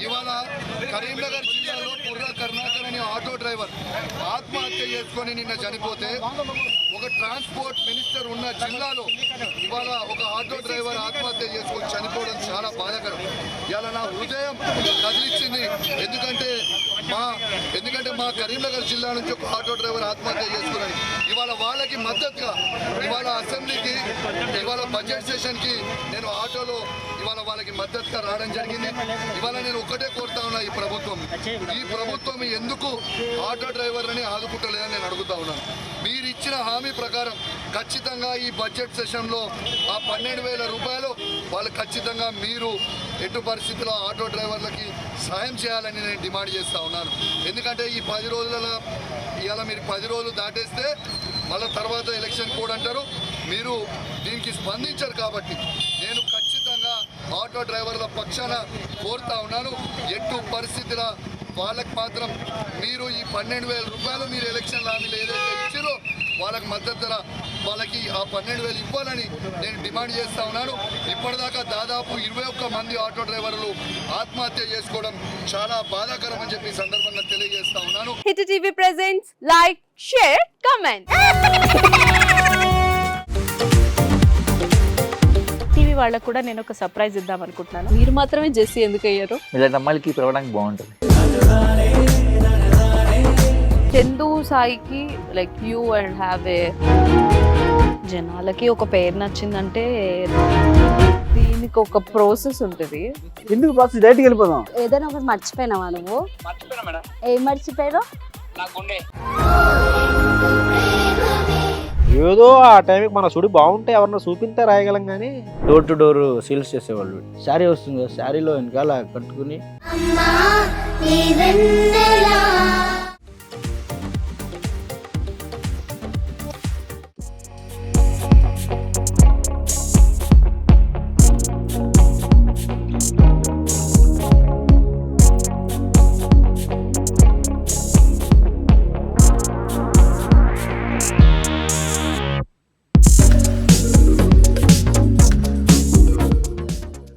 ఇవాళ కరీంనగర్ జిల్లాలో పుర్రా కర్ణాకర్ అనే ఆటో డ్రైవర్ ఆత్మహత్య చేసుకొని నిన్న చనిపోతే ఒక ట్రాన్స్పోర్ట్ మినిస్టర్ ఉన్న జిల్లాలో ఇవాళ ఒక ఆటో డ్రైవర్ ఆత్మహత్య చేసుకొని చనిపోవడం చాలా బాధాకరం. ఇవాళ నా హృదయం కదిలిచ్చింది. ఎందుకంటే మా కరీంనగర్ జిల్లా నుంచి ఒక ఆటో డ్రైవర్ ఆత్మహత్య చేసుకున్నాడు. ఇవాళ వాళ్ళకి మద్దతుగా ఇవాళ అసెంబ్లీకి ఇవాళ బడ్జెట్ సెషన్కి నేను ఆటోలో ఇవాళ వాళ్ళకి మద్దతుగా రావడం జరిగింది. ఇవాళ నేను ఒకటే కోరుతా ఉన్నా, ఈ ప్రభుత్వం ఎందుకు ఆటో డ్రైవర్లని ఆదుకుంటలేదని నేను అడుగుతా ఉన్నాను. మీరు ఇచ్చిన హామీ ప్రకారం ఖచ్చితంగా ఈ బడ్జెట్ సెషన్లో ఆ 12,000 రూపాయలు వాళ్ళు ఖచ్చితంగా మీరు ఎటు పరిస్థితుల్లో ఆటో డ్రైవర్లకి సాయం చేయాలని నేను డిమాండ్ చేస్తూ ఉన్నాను. ఎందుకంటే ఈ 10 రోజులలో ఇవాళ మీరు 10 రోజులు దాటేస్తే మళ్ళీ తర్వాత ఎలక్షన్ కోడ్ అంటారు. మీరు దీనికి స్పందించరు కాబట్టి నేను ఖచ్చితంగా ఆటో డ్రైవర్ల పక్షాన కోరుతా ఉన్నాను. ఎటు పరిస్థితుల వాళ్ళకి మాత్రం మీరు ఈ 12,000 రూపాయలు మీరు ఎలక్షన్ హామీలు ఏదైతే ఇచ్చారో వాళ్ళకి మద్దతు ధర వాళ్ళకి ఆ 12,000 ఇవ్వాలని నేను డిమాండ్ చేస్తా ఉన్నాను. ఇప్పటిదాకా దాదాపు 21 మంది ఆటో డ్రైవర్లు ఆత్మహత్య చేసుకోవడం చాలా బాధాకరం అని చెప్పి సందర్భంగా తెలియజేస్తా ఉన్నాను. Hit TV presents like, share, comment. TV వాళ్ళకు కూడా నేను ఒక సర్ప్రైజ్ ఇద్దాం అనుకుంటున్నాను. మీరు మాత్రమే జెస్సీ ఎందుకు అయ్యారు? ఇలాంటి అమ్మాయిలకి పిలవడానికి బాగుంటుంది. చందు సాయికి like you and have a జనాలకి ఒక పేరు నచ్చిందంటే దీనికి ఒక ప్రాసెస్ ఉంటుంది. ఎందుకు ప్రాసెస్ డైరెక్ట్గా వెళ్ళిపోదాం. ఏదైనా ఒకటి మర్చిపోయినావా నువ్వు? మర్చిపోయినా మేడం. ఏం మర్చిపోయావు? నా గుండె. ఏదో ఆ టైంకి మన సుడి బాగుంటే ఎవరన్నా చూపిస్తే రాయగలం కానీ డోర్ టు డోర్ సేల్స్ చేసేవాళ్ళు. శారీ వస్తుంది, శారీలో వెనకాల కట్టుకుని